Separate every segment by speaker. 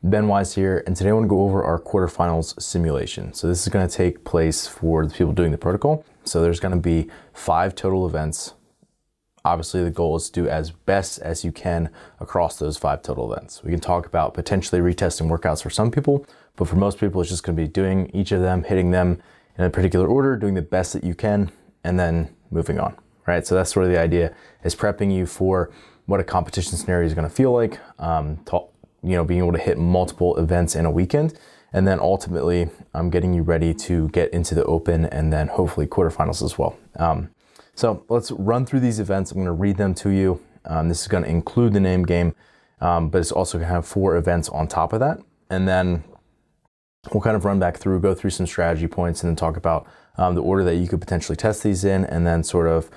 Speaker 1: Ben Wise here, and today I want to go over our quarterfinals simulation. So this is going to take place for the people doing the protocol. So there's going to be 5 total events. Obviously the goal is to do as best as you can across those 5 total events. We can talk about potentially retesting workouts for some people, but for most people it's just going to be doing each of them, hitting them in a particular order, doing the best that you can, and then moving on, right? So that's sort of the idea, is prepping you for what a competition scenario is going to feel like, being able to hit multiple events in a weekend, and then ultimately I'm getting you ready to get into the open and then hopefully quarterfinals as well. So let's run through these events. I'm going to read them to you. This is going to include the name game, but it's also going to have 4 events on top of that. And then we'll kind of run back through, go through some strategy points, and then talk about the order that you could potentially test these in, and then sort of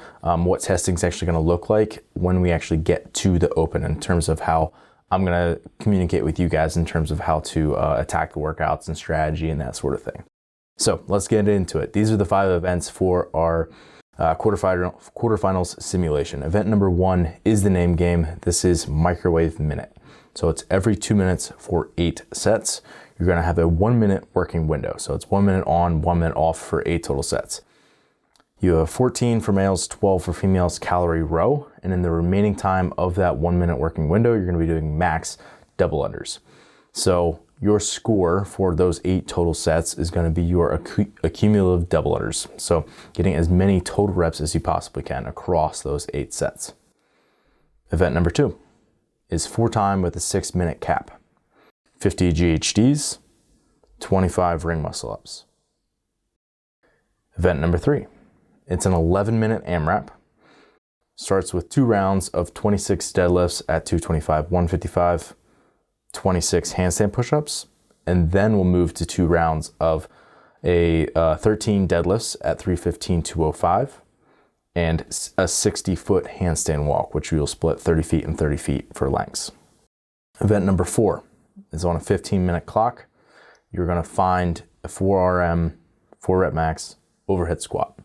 Speaker 1: what testing is actually going to look like when we actually get to the open, in terms of how I'm going to communicate with you guys in terms of how to attack the workouts and strategy and that sort of thing. So let's get into it. These are the 5 events for our quarterfinals simulation. Event number 1 is the name game. This is microwave minute. So it's every 2 minutes for 8 sets. You're going to have a 1-minute working window. So it's 1 minute on, 1 minute off for 8 total sets. You have 14 for males, 12 for females calorie row. And in the remaining time of that 1 minute working window, you're going to be doing max double unders. So your score for those 8 total sets is going to be your accumulative double unders. So getting as many total reps as you possibly can across those 8 sets. Event number 2 is 4 time with a 6-minute cap. 50 GHDs, 25 ring muscle ups. Event number 3. It's an 11-minute AMRAP. Starts with 2 rounds of 26 deadlifts at 225, 155, 26 handstand push-ups, and then we'll move to 2 rounds of 13 deadlifts at 315, 205, and a 60-foot handstand walk, which we will split 30 feet and 30 feet for lengths. Event number 4 is on a 15-minute clock. You're going to find a 4 RM, 4 rep max overhead squat.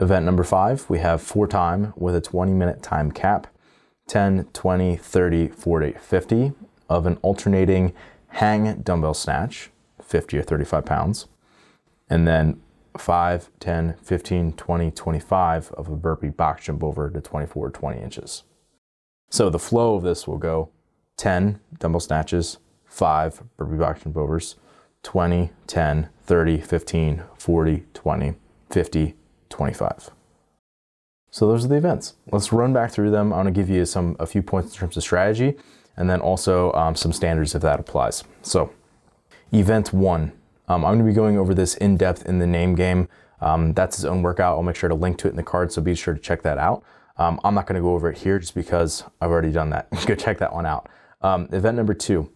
Speaker 1: Event number 5, we have 4 time with a 20-minute time cap, 10, 20, 30, 40, 50 of an alternating hang dumbbell snatch, 50 or 35 pounds, and then 5, 10, 15, 20, 25 of a burpee box jump over to 24 or 20 inches. So the flow of this will go 10 dumbbell snatches, 5 burpee box jump overs, 20, 10, 30, 15, 40, 20, 50, 25. So those are the events. Let's run back through them. I'm going to give you a few points in terms of strategy, and then also some standards if that applies. So event 1, I'm going to be going over this in depth in the name game. That's his own workout. I'll make sure to link to it in the card, so be sure to check that out. I'm not going to go over it here just because I've already done that. Go check that one out. Event number 2,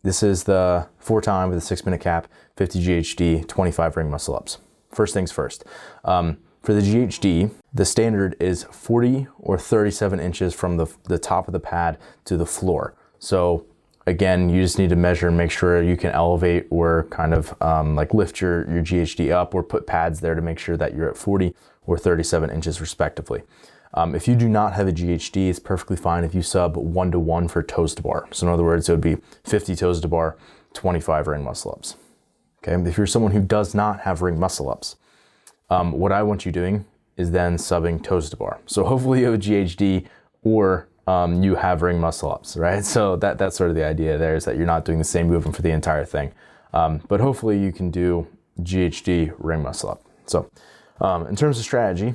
Speaker 1: this is the 4 time with a 6-minute cap, 50 GHD, 25 ring muscle ups. First things first. For the GHD, the standard is 40 or 37 inches from the top of the pad to the floor. So again, you just need to measure and make sure you can elevate or kind of lift your GHD up, or put pads there to make sure that you're at 40 or 37 inches respectively. If you do not have a GHD, it's perfectly fine if you sub 1-to-1 for toes to bar. So in other words, it would be 50 toes to bar, 25 ring muscle ups. Okay, if you're someone who does not have ring muscle ups, what I want you doing is then subbing toes to bar. So hopefully you have a GHD, or you have ring muscle ups, right? So that's sort of the idea there, is that you're not doing the same movement for the entire thing. But hopefully you can do GHD ring muscle up. So in terms of strategy,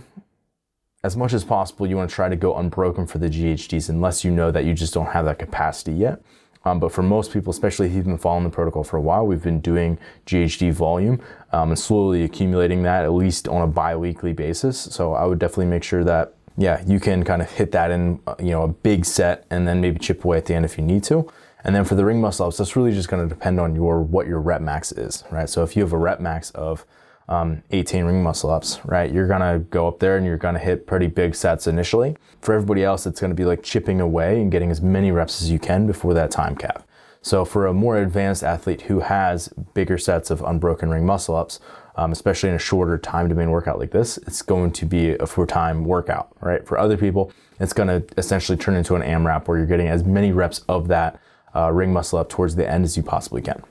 Speaker 1: as much as possible, you want to try to go unbroken for the GHDs, unless you know that you just don't have that capacity yet. But for most people, especially if you've been following the protocol for a while, we've been doing GHD volume and slowly accumulating that, at least on a bi-weekly basis. So I would definitely make sure that, you can kind of hit that in, a big set, and then maybe chip away at the end if you need to. And then for the ring muscle ups, that's really just going to depend on what your rep max is, right? So if you have a rep max of 18 ring muscle ups, right? You're gonna go up there and you're gonna hit pretty big sets initially. For everybody else, it's gonna be like chipping away and getting as many reps as you can before that time cap. So for a more advanced athlete who has bigger sets of unbroken ring muscle ups, especially in a shorter time domain workout like this, it's going to be a 4-time workout, right? For other people, it's gonna essentially turn into an AMRAP where you're getting as many reps of that ring muscle up towards the end as you possibly can.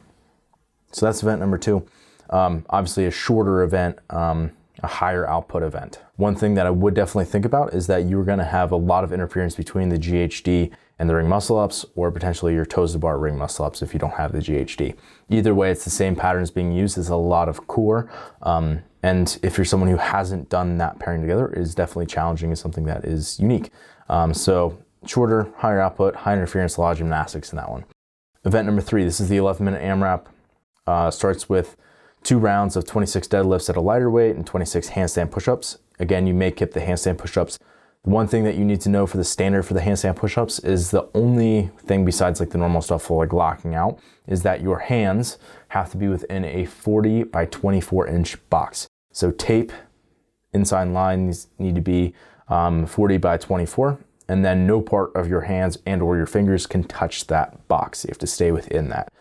Speaker 1: So that's event number 2. Obviously a shorter event, a higher output event. One thing that I would definitely think about is that you're gonna have a lot of interference between the GHD and the ring muscle ups, or potentially your toes to bar ring muscle ups if you don't have the GHD. Either way, it's the same patterns being used. There's a lot of core. And if you're someone who hasn't done that pairing together, it is definitely challenging. Is something that is unique. So shorter, higher output, high interference, a lot of gymnastics in that one. Event number 3, this is the 11-minute AMRAP. Starts with 2 rounds of 26 deadlifts at a lighter weight and 26 handstand push-ups. Again, you may keep the handstand push-ups. The one thing that you need to know for the standard for the handstand push-ups is the only thing besides like the normal stuff for like locking out is that your hands have to be within a 40 by 24 inch box. So tape, inside lines need to be 40 by 24, and then no part of your hands and or your fingers can touch that box. You have to stay within that.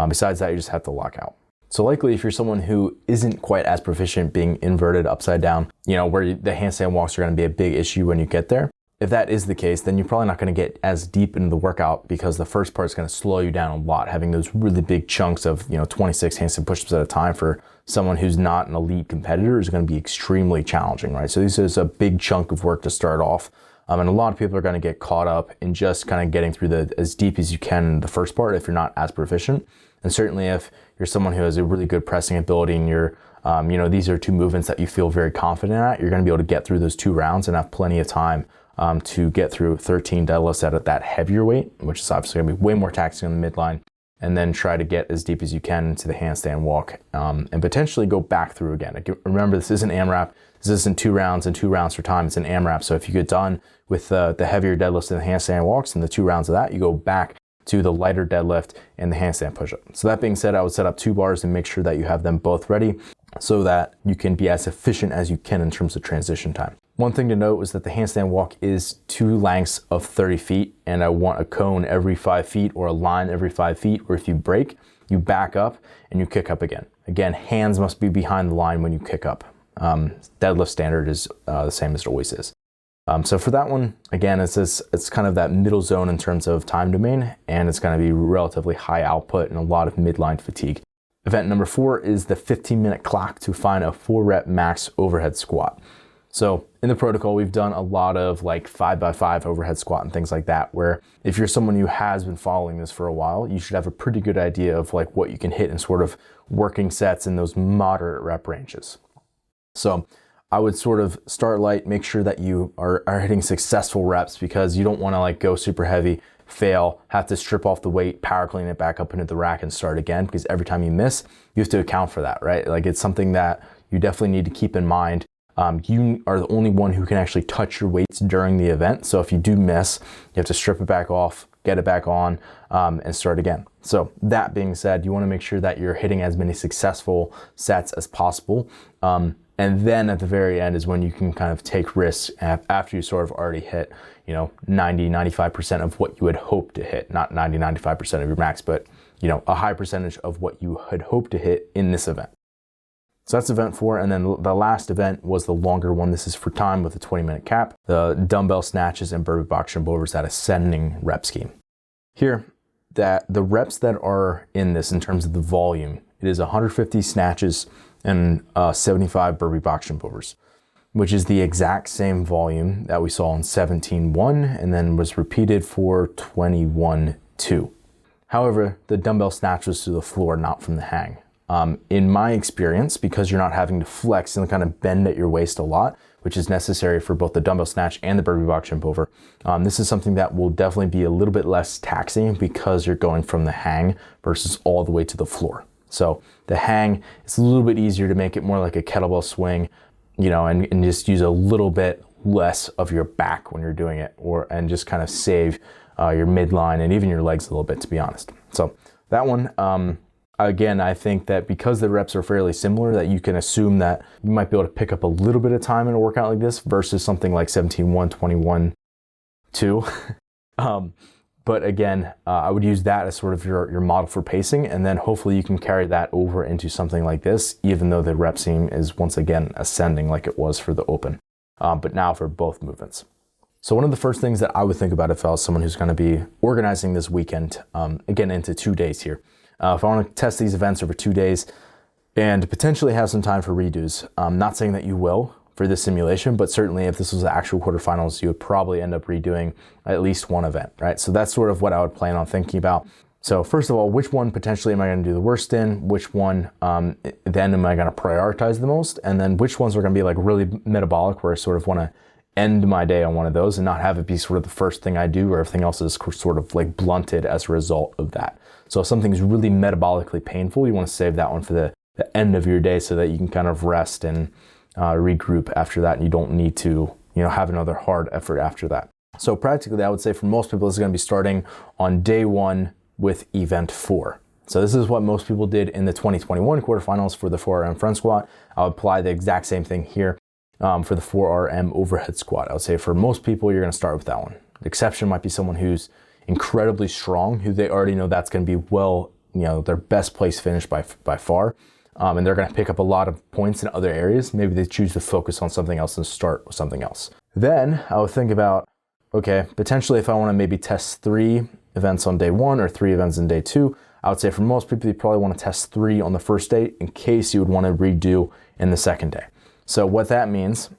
Speaker 1: Besides that, you just have to lock out. So likely if you're someone who isn't quite as proficient being inverted upside down, where the handstand walks are going to be a big issue when you get there. If that is the case, then you're probably not going to get as deep into the workout because the first part is going to slow you down a lot. Having those really big chunks of 26 handstand push-ups at a time for someone who's not an elite competitor is going to be extremely challenging, right? So this is a big chunk of work to start off. And a lot of people are going to get caught up in just kind of getting through as deep as you can in the first part if you're not as proficient. And certainly if you're someone who has a really good pressing ability and you're, these are 2 movements that you feel very confident at, you're going to be able to get through those 2 rounds and have plenty of time to get through 13 deadlifts at that heavier weight, which is obviously going to be way more taxing on the midline, and then try to get as deep as you can into the handstand walk and potentially go back through again. Remember, this isn't AMRAP. This isn't 2 rounds and 2 rounds for time. It's an AMRAP. So if you get done with the heavier deadlifts and the handstand walks and the 2 rounds of that, you go back to the lighter deadlift and the handstand push-up. So that being said, I would set up 2 bars and make sure that you have them both ready so that you can be as efficient as you can in terms of transition time. One thing to note is that the handstand walk is 2 lengths of 30 feet, and I want a cone every 5 feet or a line every 5 feet, or if you break, you back up and you kick up again. Again, hands must be behind the line when you kick up. Deadlift standard is the same as it always is. So for that one, again, it's kind of that middle zone in terms of time domain, and it's going to be relatively high output and a lot of midline fatigue. Event number 4 is the 15-minute clock to find a 4-rep max overhead squat. So in the protocol, we've done a lot of like 5x5 overhead squat and things like that, where if you're someone who has been following this for a while, you should have a pretty good idea of like what you can hit in sort of working sets in those moderate rep ranges. So I would sort of start light, make sure that you are hitting successful reps, because you don't want to like go super heavy, fail, have to strip off the weight, power clean it back up into the rack and start again, because every time you miss, you have to account for that, right? Like it's something that you definitely need to keep in mind. You are the only one who can actually touch your weights during the event. So if you do miss, you have to strip it back off, get it back on, and start again. So that being said, you want to make sure that you're hitting as many successful sets as possible. And then at the very end is when you can kind of take risks after you sort of already hit, 90, 95% of what you had hoped to hit, not 90, 95% of your max, but, a high percentage of what you had hoped to hit in this event. So that's event 4. And then the last event was the longer one. This is for time with a 20-minute cap, the dumbbell snatches and burpee box jump overs, that ascending rep scheme. Here, that the reps that are in this in terms of the volume, it is 150 snatches and 75 burpee box jump overs, which is the exact same volume that we saw in 17-1 and then was repeated for 21-2. However, the dumbbell snatch was to the floor, not from the hang. In my experience, because you're not having to flex and kind of bend at your waist a lot, which is necessary for both the dumbbell snatch and the burpee box jump over, this is something that will definitely be a little bit less taxing because you're going from the hang versus all the way to the floor. So the hang, it's a little bit easier to make it more like a kettlebell swing, and just use a little bit less of your back when you're doing it, and just kind of save your midline and even your legs a little bit, to be honest. So that one, again, I think that because the reps are fairly similar, that you can assume that you might be able to pick up a little bit of time in a workout like this versus something like 17-1, 21-2. But again, I would use that as sort of your model for pacing, and then hopefully you can carry that over into something like this, even though the rep scheme is once again ascending like it was for the open, but now for both movements. So one of the first things that I would think about if I was someone who's going to be organizing this weekend, again, into 2 days here, if I want to test these events over 2 days and potentially have some time for redos, I'm not saying that you will for this simulation, but certainly if this was the actual quarterfinals, you would probably end up redoing at least one event, right? So that's sort of what I would plan on thinking about. So first of all, which one potentially am I going to do the worst in? Which one then am I going to prioritize the most? And then which ones are going to be like really metabolic, where I sort of want to end my day on one of those and not have it be sort of the first thing I do, or everything else is sort of like blunted as a result of that. So if something's really metabolically painful, you want to save that one for the end of your day so that you can kind of rest and regroup after that, and you don't need to, have another hard effort after that. So practically, I would say for most people, this is going to be starting on day 1 with event 4. So this is what most people did in the 2021 quarterfinals for the 4RM front squat. I would apply the exact same thing here for the 4RM overhead squat. I would say for most people, you're going to start with that one. The exception might be someone who's incredibly strong, who they already know that's going to be their best place finish by far. And they're going to pick up a lot of points in other areas. Maybe they choose to focus on something else and start with something else. Then I would think about, okay, potentially if I want to maybe test 3 events on day 1 or 3 events in day 2, I would say for most people, you probably want to test 3 on the first day in case you would want to redo in the second day. So what that means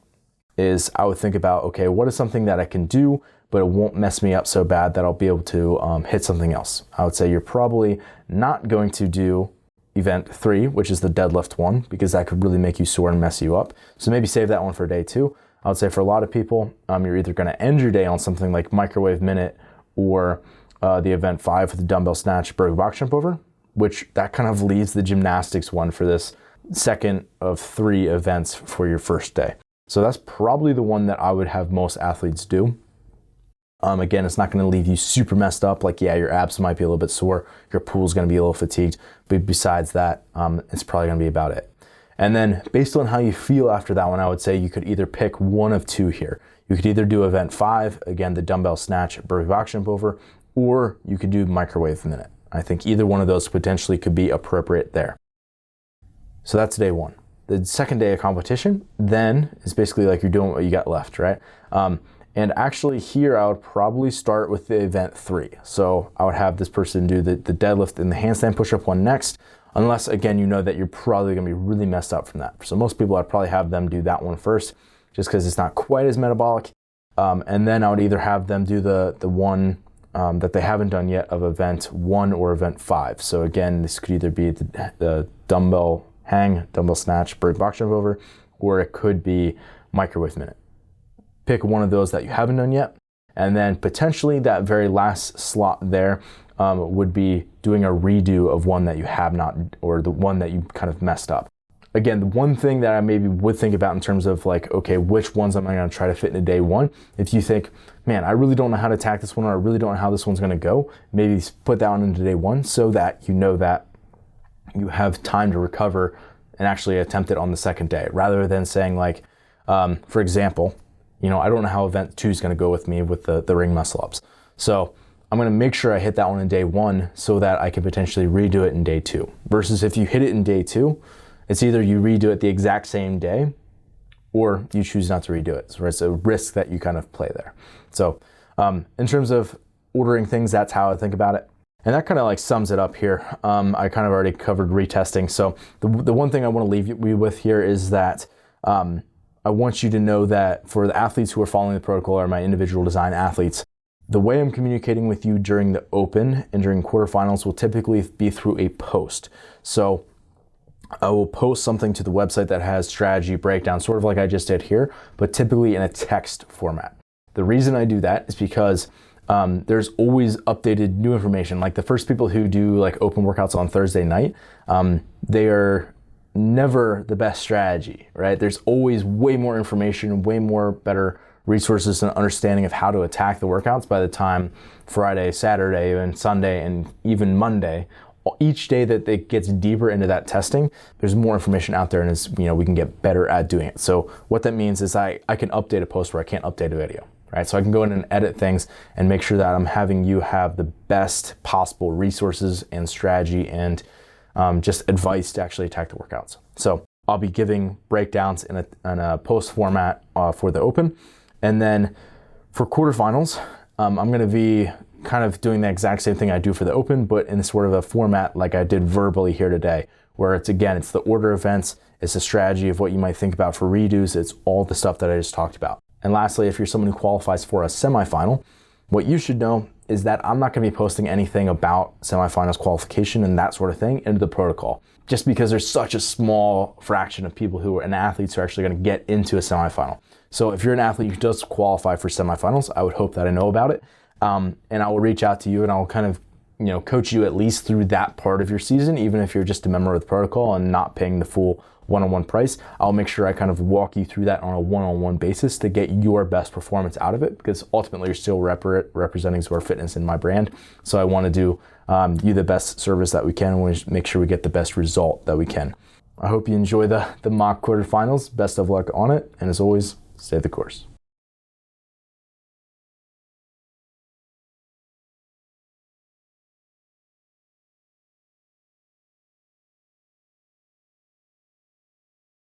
Speaker 1: is I would think about, okay, what is something that I can do, but it won't mess me up so bad that I'll be able to hit something else. I would say you're probably not going to do event 3, which is the deadlift one, because that could really make you sore and mess you up. So maybe save that one for day 2. I would say for a lot of people, you're either going to end your day on something like microwave minute or the event 5 with the dumbbell snatch, burpee box jump over, which that kind of leaves the gymnastics one for this second of 3 events for your first day. So that's probably the one that I would have most athletes do. Again, it's not going to leave you super messed up. Like, yeah, your abs might be a little bit sore, your pool's going to be a little fatigued, but besides that, it's probably going to be about it. And then based on how you feel after that one, I would say you could either pick one of 2 here. You could either do event 5, again, the dumbbell snatch, burpee box jump over, or you could do microwave minute. I think either one of those potentially could be appropriate there. So that's day 1. The second day of competition then is basically like you're doing what you got left, right? And actually here I would probably start with the event 3. So I would have this person do the deadlift and the handstand push-up one next, unless again, you know that you're probably gonna be really messed up from that. So most people, I'd probably have them do that one first, just because it's not quite as metabolic. And then I would either have them do the one that they haven't done yet of event 1 or event 5. So again, this could either be the dumbbell hang, dumbbell snatch, burpee box jump over, or it could be microwave minute. Pick one of those that you haven't done yet. And then potentially that very last slot there would be doing a redo of one that you have not, or the one that you kind of messed up. Again, the one thing that I maybe would think about in terms of like, okay, which ones am I going to try to fit into day 1? If you think, man, I really don't know how to attack this one, or I really don't know how this one's going to go, maybe put that one into day 1 so that you know that you have time to recover and actually attempt it on the second day, rather than saying like, for example, I don't know how event 2 is going to go with me with the ring muscle ups. So I'm going to make sure I hit that one in day 1 so that I can potentially redo it in day 2. Versus if you hit it in day 2, it's either you redo it the exact same day or you choose not to redo it. So it's a risk that you kind of play there. So in terms of ordering things, that's how I think about it. And that kind of like sums it up here. I kind of already covered retesting. So the one thing I want to leave you with here is that I want you to know that for the athletes who are following the protocol, or my individual design athletes, the way I'm communicating with you during the open and during quarterfinals will typically be through a post. So I will post something to the website that has strategy breakdown, sort of like I just did here, but typically in a text format. The reason I do that is because there's always updated new information. Like the first people who do like open workouts on Thursday night, they are never the best strategy, right? There's always way more information, way more better resources and understanding of how to attack the workouts by the time Friday, Saturday, and Sunday, and even Monday. Each day that it gets deeper into that testing, there's more information out there, and we can get better at doing it. So what that means is I can update a post where I can't update a video, right? So I can go in and edit things and make sure that I'm having you have the best possible resources and strategy and just advice to actually attack the workouts. So I'll be giving breakdowns in a post format for the open. And then For quarterfinals, I'm going to be kind of doing the exact same thing I do for the open, but in sort of a format like I did verbally here today, where it's the order events, it's the strategy of what you might think about for redos, it's all the stuff that I just talked about. And lastly, if you're someone who qualifies for a semifinal, what you should know is that I'm not going to be posting anything about semifinals qualification and that sort of thing into the protocol, just because there's such a small fraction of people who are athletes who are actually going to get into a semifinal. So if you're an athlete who does qualify for semifinals, I would hope that I know about it. And I will reach out to you and I'll kind of, coach you at least through that part of your season, even if you're just a member of the protocol and not paying the full one-on-one price. I'll make sure I kind of walk you through that on a one-on-one basis to get your best performance out of it, because ultimately you're still representing Zora Fitness in my brand. So I want to do you the best service that we can, and we make sure we get the best result that we can. I hope you enjoy the mock quarterfinals. Best of luck on it, and as always, stay the course.